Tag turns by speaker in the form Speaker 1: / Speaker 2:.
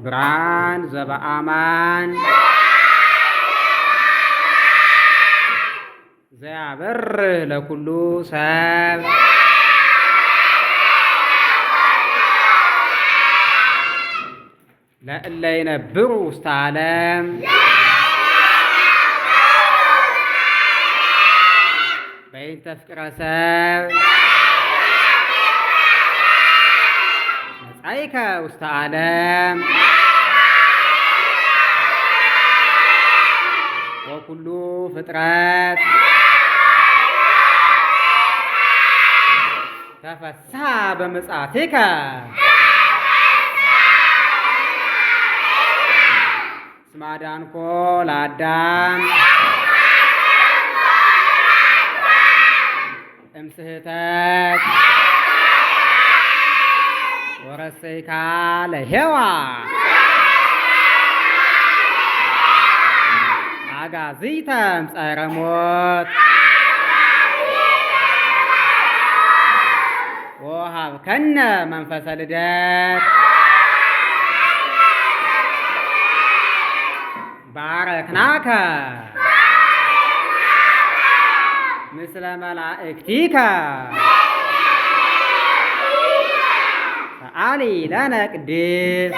Speaker 1: ብርሃን ዘበአማን ዘያበርህ ለኩሉ ሰብ ለእለ ይነብሩ ውስተ ዓለም በይንተ ፍቅረ ሰብ መጻእከ ውስተ ዓለም ወኩሉ ፍጥረት ተፈስሐ በምጽአትከ እስመ አዳንኮ ለአዳም እምስሕተት ወረሰይካ ለሔዋን አጋዝይተ እምጸረ ሞት ወሀብከነ መንፈሰ ልደት ባረክናከ ምስለ መላእክቲከ ሰአሊ ለነ ቅድስት